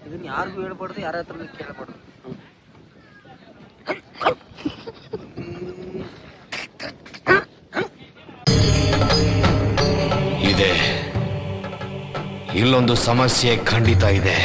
ಇದನ್ನ ಯಾರಿಗೂ ಹೇಳ್ಬಾರ್ದು, ಯಾರ ಹತ್ರನೂ ಕೇಳ್ಬಾರ್ದು. ಇದೆ, ಇಲ್ಲೊಂದು ಸಮಸ್ಯೆ ಖಂಡಿತ ಇದೆ.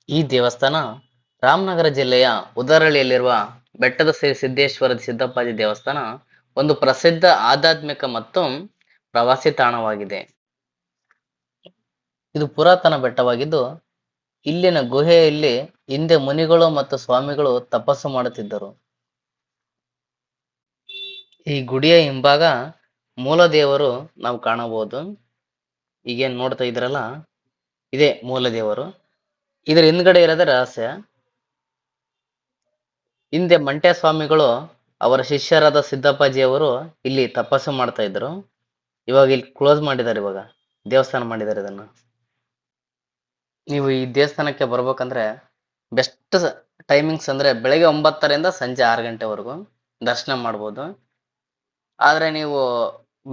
ಈ ದೇವಸ್ಥಾನ ರಾಮನಗರ ಜಿಲ್ಲೆಯ ಉದರಳ್ಳಿಯಲ್ಲಿರುವ ಬೆಟ್ಟದ ಶ್ರೀ ಸಿದ್ದೇಶ್ವರ ಸಿದ್ದಪ್ಪಾಜಿ ದೇವಸ್ಥಾನ ಒಂದು ಪ್ರಸಿದ್ಧ ಆಧ್ಯಾತ್ಮಿಕ ಮತ್ತು ಪ್ರವಾಸಿ ತಾಣವಾಗಿದೆ. ಇದು ಪುರಾತನ ಬೆಟ್ಟವಾಗಿದ್ದು, ಇಲ್ಲಿನ ಗುಹೆಯಲ್ಲಿ ಹಿಂದೆ ಮುನಿಗಳು ಮತ್ತು ಸ್ವಾಮಿಗಳು ತಪಸ್ಸು ಮಾಡುತ್ತಿದ್ದರು. ಈ ಗುಡಿಯ ಹಿಂಭಾಗ ಮೂಲ ದೇವರು ನಾವು ಕಾಣಬಹುದು. ಈಗೇನ್ ನೋಡ್ತಾ ಇದ್ರಲ್ಲ, ಇದೇ ಮೂಲ ದೇವರು. ಇದರ ಹಿಂದ್ಗಡೆ ಇರೋದೇ ರಹಸ್ಯ. ಹಿಂದೆ ಮಂಟ್ಯ ಸ್ವಾಮಿಗಳು ಅವರ ಶಿಷ್ಯರಾದ ಸಿದ್ದಪ್ಪಾಜಿಯವರು ಇಲ್ಲಿ ತಪಸ್ಸು ಮಾಡ್ತಾ ಇದ್ರು. ಇವಾಗ ಇಲ್ಲಿ ಕ್ಲೋಸ್ ಮಾಡಿದ್ದಾರೆ, ಇವಾಗ ದೇವಸ್ಥಾನ ಮಾಡಿದ್ದಾರೆ. ಇದನ್ನ ನೀವು ಈ ದೇವಸ್ಥಾನಕ್ಕೆ ಬರ್ಬೇಕಂದ್ರೆ ಬೆಸ್ಟ್ ಟೈಮಿಂಗ್ಸ್ ಅಂದ್ರೆ ಬೆಳಗ್ಗೆ 9 ಸಂಜೆ 6 ಗಂಟೆವರೆಗೂ ದರ್ಶನ ಮಾಡ್ಬೋದು. ಆದ್ರೆ ನೀವು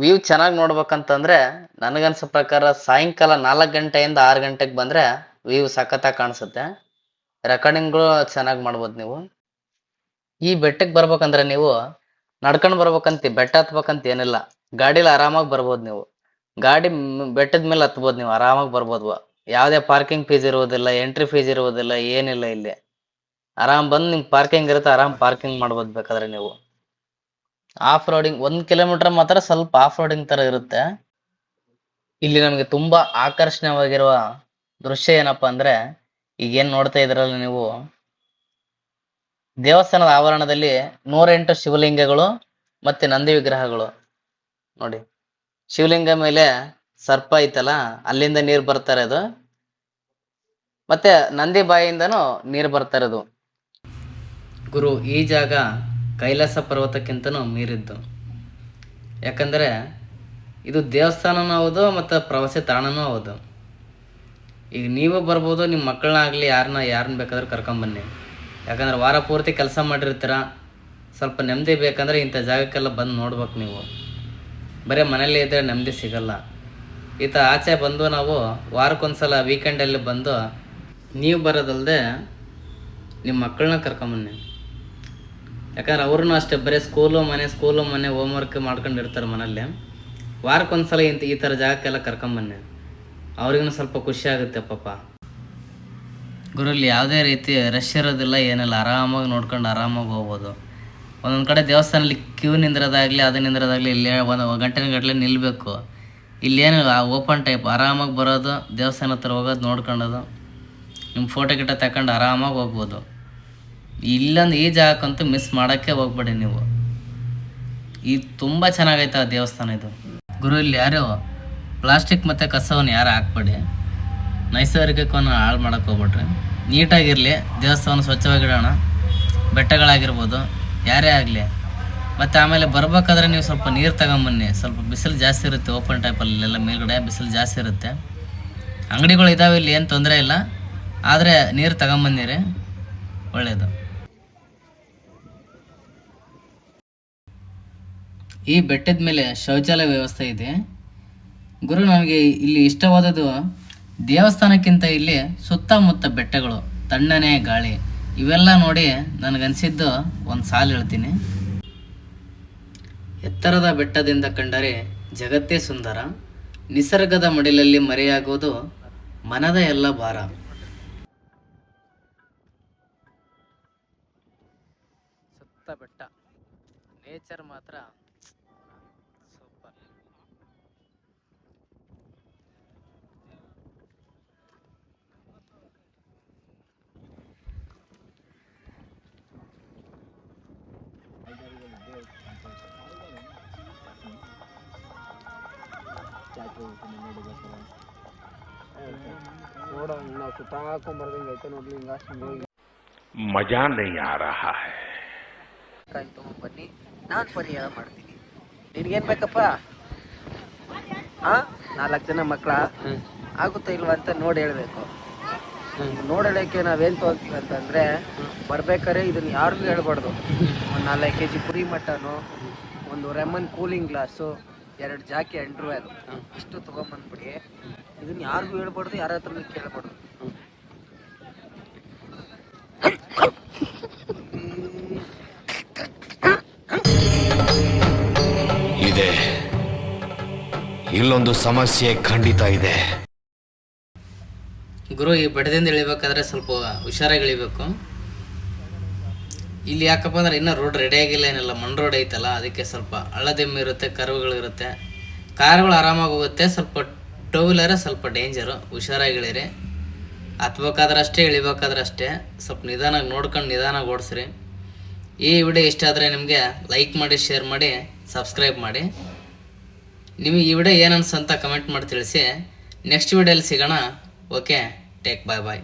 ವ್ಯೂ ಚೆನ್ನಾಗಿ ನೋಡ್ಬೇಕಂತಂದ್ರೆ ನನಗನ್ಸೋ ಪ್ರಕಾರ ಸಾಯಂಕಾಲ 4 ಗಂಟೆಯಿಂದ 6 ಗಂಟೆಗೆ ಬಂದ್ರೆ ವ್ಯೂ ಸಖತ್ತಾಗಿ ಕಾಣಿಸುತ್ತೆ. ರೆಕಾರ್ಡಿಂಗ್ಗಳು ಚೆನ್ನಾಗಿ ಮಾಡ್ಬೋದು ನೀವು. ಈ ಬೆಟ್ಟಕ್ಕೆ ಬರ್ಬೇಕಂದ್ರೆ ನೀವು ನಡ್ಕೊಂಡು ಬರ್ಬೇಕಂತ, ಬೆಟ್ಟ ಹತ್ಬೇಕಂತ ಏನಿಲ್ಲ, ಗಾಡಿಲಿ ಆರಾಮಾಗಿ ಬರ್ಬೋದು ನೀವು. ಗಾಡಿ ಬೆಟ್ಟದ ಮೇಲೆ ಹತ್ಬೋದು, ನೀವು ಆರಾಮಾಗಿ ಬರ್ಬೋದು. ಯಾವುದೇ ಪಾರ್ಕಿಂಗ್ ಫೀಸ್ ಇರುವುದಿಲ್ಲ, ಎಂಟ್ರಿ ಫೀಸ್ ಇರುವುದಿಲ್ಲ, ಏನಿಲ್ಲ. ಇಲ್ಲಿ ಆರಾಮ್ ಬಂದು ನಿಮ್ಗೆ ಪಾರ್ಕಿಂಗ್ ಇರುತ್ತೆ, ಆರಾಮ್ ಪಾರ್ಕಿಂಗ್ ಮಾಡ್ಬೋದು. ಬೇಕಾದ್ರೆ ನೀವು ಆಫ್ ರೋಡಿಂಗ್ 1 ಕಿಲೋಮೀಟರ್ ಮಾತ್ರ ಸ್ವಲ್ಪ ಆಫ್ ರೋಡಿಂಗ್ ತರ ಇರುತ್ತೆ. ಇಲ್ಲಿ ನಮಗೆ ತುಂಬಾ ಆಕರ್ಷಣೀಯವಾಗಿರುವ ದೃಶ್ಯ ಏನಪ್ಪಾ ಅಂದ್ರೆ, ಈಗೇನ್ ನೋಡ್ತಾ ಇದ್ರಲ್ಲ ನೀವು, ದೇವಸ್ಥಾನದ ಆವರಣದಲ್ಲಿ 108 ಶಿವಲಿಂಗಗಳು ಮತ್ತೆ ನಂದಿ ವಿಗ್ರಹಗಳು ನೋಡಿ. ಶಿವಲಿಂಗ ಮೇಲೆ ಸರ್ಪ ಐತಲ್ಲ, ಅಲ್ಲಿಂದ ನೀರು ಬರ್ತಾ ಇರೋದು, ಮತ್ತೆ ನಂದಿ ಬಾಯಿಯಿಂದನೂ ನೀರು ಬರ್ತಾ ಇರೋದು. ಗುರು, ಈ ಜಾಗ ಕೈಲಾಸ ಪರ್ವತಕ್ಕಿಂತನೂ ಮೀರಿದ್ದು. ಯಾಕಂದ್ರೆ ಇದು ದೇವಸ್ಥಾನನೂ ಹೌದು ಮತ್ತು ಪ್ರವಾಸಿ ತಾಣನೂ ಹೌದು. ಈಗ ನೀವು ಬರ್ಬೋದು, ನಿಮ್ಮ ಮಕ್ಕಳನ್ನಾಗಲಿ ಯಾರನ್ನ ಬೇಕಾದ್ರೂ ಕರ್ಕೊಂಬನ್ನಿ. ಯಾಕಂದ್ರೆ ವಾರ ಪೂರ್ತಿ ಕೆಲಸ ಮಾಡಿರ್ತೀರ, ಸ್ವಲ್ಪ ನೆಮ್ಮದಿ ಬೇಕಂದ್ರೆ ಇಂಥ ಜಾಗಕ್ಕೆಲ್ಲ ಬಂದು ನೋಡ್ಬೇಕು ನೀವು. ಬರೀ ಮನೇಲಿ ಇದ್ದರೆ ನೆಮ್ಮದಿ ಸಿಗಲ್ಲ. ಆಚೆ ಬಂದು ನಾವು ವಾರಕ್ಕೊಂದ್ಸಲ ವೀಕೆಂಡಲ್ಲಿ ಬಂದು ನೀವು ಬರೋದಲ್ಲದೆ ನಿಮ್ಮ ಮಕ್ಕಳನ್ನ ಕರ್ಕೊಂಬನ್ನಿ. ಯಾಕಂದ್ರೆ ಅವ್ರೂ ಅಷ್ಟೇ ಬರೀ ಸ್ಕೂಲು ಮನೆ ಹೋಮ್ವರ್ಕ್ ಮಾಡ್ಕೊಂಡಿರ್ತಾರೆ ಮನೇಲಿ. ವಾರಕ್ಕೊಂದ್ಸಲ ಈ ಥರ ಜಾಗಕ್ಕೆಲ್ಲ ಕರ್ಕೊಂಬನ್ನಿ, ಅವ್ರಿಗೂ ಸ್ವಲ್ಪ ಖುಷಿ ಆಗುತ್ತೆ ಪಾಪ. ಗುರಲ್ಲಿ ಯಾವುದೇ ರೀತಿ ರಶ್ ಇರೋದಿಲ್ಲ, ಏನಿಲ್ಲ, ಆರಾಮಾಗಿ ನೋಡ್ಕೊಂಡು ಆರಾಮಾಗಿ ಹೋಗ್ಬೋದು. ಒಂದೊಂದು ಕಡೆ ದೇವಸ್ಥಾನದಲ್ಲಿ ಕ್ಯೂ ನಿಂದಿರೋದಾಗಲಿ ಅದು ನಿಂದಿರೋದಾಗಲಿ ಇಲ್ಲಿ 1 ಗಂಟೆ ನಿಲ್ಲಬೇಕು. ಇಲ್ಲೇನಿಲ್ಲ, ಓಪನ್ ಟೈಪ್, ಆರಾಮಾಗಿ ಬರೋದು, ದೇವಸ್ಥಾನ ಹತ್ರ ಹೋಗೋದು, ನೋಡ್ಕೊಳ್ಳೋದು, ನಿಮ್ಮ ಫೋಟೋ ಗಿಟ ತಗೊಂಡು ಆರಾಮಾಗಿ ಹೋಗ್ಬೋದು. ಇಲ್ಲೊಂದು ಈ ಜಾಗಕ್ಕಂತೂ ಮಿಸ್ ಮಾಡೋಕ್ಕೆ ಹೋಗ್ಬೇಡಿ ನೀವು. ತುಂಬ ಚೆನ್ನಾಗೈತೆ ಆ ದೇವಸ್ಥಾನ ಇದು. ಗುರು, ಇಲ್ಲಿ ಯಾರು ಪ್ಲಾಸ್ಟಿಕ್ ಮತ್ತು ಕಸವನ್ನು ಯಾರು ಹಾಕ್ಬೇಡಿ, ನೈಸರ್ಗಿಕವನ್ನು ಹಾಳು ಮಾಡೋಕ್ಕೆ ಹೋಗ್ಬಿಟ್ರಿ. ನೀಟಾಗಿರಲಿ, ದೇವಸ್ಥಾನ ಸ್ವಚ್ಛವಾಗಿಡೋಣ. ಬೆಟ್ಟಗಳಾಗಿರ್ಬೋದು, ಯಾರೇ ಆಗಲಿ. ಮತ್ತು ಆಮೇಲೆ ಬರ್ಬೇಕಾದ್ರೆ ನೀವು ಸ್ವಲ್ಪ ನೀರು ತಗೊಂಬನ್ನಿ. ಸ್ವಲ್ಪ ಬಿಸಿಲು ಜಾಸ್ತಿ ಇರುತ್ತೆ, ಓಪನ್ ಟೈಪಲ್ಲೆಲ್ಲ ಮೇಲ್ಗಡೆ ಬಿಸಿಲು ಜಾಸ್ತಿ ಇರುತ್ತೆ. ಅಂಗಡಿಗಳು ಇದ್ದಾವೆ, ಇಲ್ಲಿ ಏನು ತೊಂದರೆ ಇಲ್ಲ. ಆದರೆ ನೀರು ತಗೊಂಬಂದಿರಿ, ಒಳ್ಳೆಯದು. ಈ ಬೆಟ್ಟದ ಮೇಲೆ ಶೌಚಾಲಯ ವ್ಯವಸ್ಥೆ ಇದೆ. ಗುರು, ನನಗೆ ಇಲ್ಲಿ ಇಷ್ಟವಾದದ್ದು ದೇವಸ್ಥಾನಕ್ಕಿಂತ ಇಲ್ಲಿ ಸುತ್ತಮುತ್ತ ಬೆಟ್ಟಗಳು, ತಣ್ಣನೆ ಗಾಳಿ, ಇವೆಲ್ಲ ನೋಡಿ ನನಗನ್ಸಿದ್ದು ಒಂದು ಸಾಲು ಹೇಳ್ತೀನಿ. ಎತ್ತರದ ಬೆಟ್ಟದಿಂದ ಕಂಡರೆ ಜಗತ್ತೇ ಸುಂದರ, ನಿಸರ್ಗದ ಮಡಿಲಲ್ಲಿ ಮರೆಯಾಗುವುದು ಮನದ ಎಲ್ಲ ಭಾರ. ಸುತ್ತ ಬೆಟ್ಟ, ನೇಚರ್ ಮಾತ್ರ ಸೂಪರ್. ನೋಡೋ ನಾವು ಸುತ್ತಾಕೊಂಬರ್ದಂಗೆ ಐತೆ ನೋಡ್ಲಿ. ಹಿಂಗ मजा नहीं आ रहा है। ಕಾಯಿ ತಗೊಂಡ್ಬನ್ನಿ, ನಾನು ಪರಿಹಾರ ಮಾಡ್ತೀನಿ. ನಿನಗೇನು ಬೇಕಪ್ಪ? ಹಾಂ, 4 ಜನ ಮಕ್ಕಳ ಆಗುತ್ತಾ ಇಲ್ವಾ ಅಂತ ನೋಡಿ ಹೇಳಬೇಕು. ನೋಡೋಕ್ಕೆ ನಾವೇನು ತೊಗೊಳ್ತೀವಿ ಅಂತಂದರೆ, ಬರ್ಬೇಕಾದ್ರೆ ಇದನ್ನು ಯಾರಿಗೂ ಹೇಳ್ಬಾರ್ದು. ಒಂದು 4 kg ಪುರಿ ಮಟನು, ಒಂದು ರೆಮನ್ ಕೂಲಿಂಗ್ ಗ್ಲಾಸು, 2 ಜಾಕಿ ಅಂಡರ್ವೇರ್ ಇಷ್ಟು ತೊಗೊಂಬಂದ್ಬಿಡಿ. ಇದನ್ನು ಯಾರಿಗೂ ಹೇಳ್ಬಾರ್ದು, ಯಾರ ಹತ್ರನೂ ಕೇಳ್ಬಾರ್ದು. ಇದೆ, ಇಲ್ಲೊಂದು ಸಮಸ್ಯೆ ಖಂಡಿತ ಇದೆ. ಗುರು, ಈ ಬೆಟ್ಟದಿಂದ ಇಳಿಬೇಕಾದ್ರೆ ಸ್ವಲ್ಪ ಹುಷಾರಾಗಿ ಇಳಿಬೇಕು. ಇಲ್ಲಿ ಯಾಕಪ್ಪ ಅಂದ್ರೆ ಇನ್ನೂ ರೋಡ್ ರೆಡಿ ಆಗಿಲ್ಲ, ಏನಿಲ್ಲ, ಮಣ್ಣು ರೋಡ್ ಐತಲ್ಲ, ಅದಕ್ಕೆ ಸ್ವಲ್ಪ ಹಳ್ಳದೆಮ್ಮೆ ಇರುತ್ತೆ, ಕರುವುಗಳಿರುತ್ತೆ. ಕಾರ್ಗಳು ಆರಾಮಾಗಿ ಹೋಗುತ್ತೆ. ಸ್ವಲ್ಪ ಟೂ ವೀಲರೇ ಸ್ವಲ್ಪ ಡೇಂಜರು, ಹುಷಾರಾಗಿ ಇಳಿರಿ. ಹತ್ಬೇಕಾದ್ರೆ ಅಷ್ಟೇ, ಇಳಿಬೇಕಾದ್ರೆ ಅಷ್ಟೇ. ಸ್ವಲ್ಪ ನಿಧಾನಾಗಿ ನೋಡ್ಕೊಂಡು ನಿಧಾನಾಗಿ ಓಡಿಸ್ರಿ. ಈ ವಿಡಿಯೋ ಇಷ್ಟ ಆದರೆ ನಿಮಗೆ ಲೈಕ್ ಮಾಡಿ, ಶೇರ್ ಮಾಡಿ, ಸಬ್ಸ್ಕ್ರೈಬ್ ಮಾಡಿ. ನಿಮಗೆ ಈ ವಿಡಿಯೋ ಏನು ಅನ್ಸಂತ ಕಮೆಂಟ್ ಮಾಡಿ ತಿಳಿಸಿ. ನೆಕ್ಸ್ಟ್ ವಿಡಿಯೋಲಿ ಸಿಗೋಣ. ಓಕೆ, ಟೇಕ್ ಬಾಯ್ ಬಾಯ್.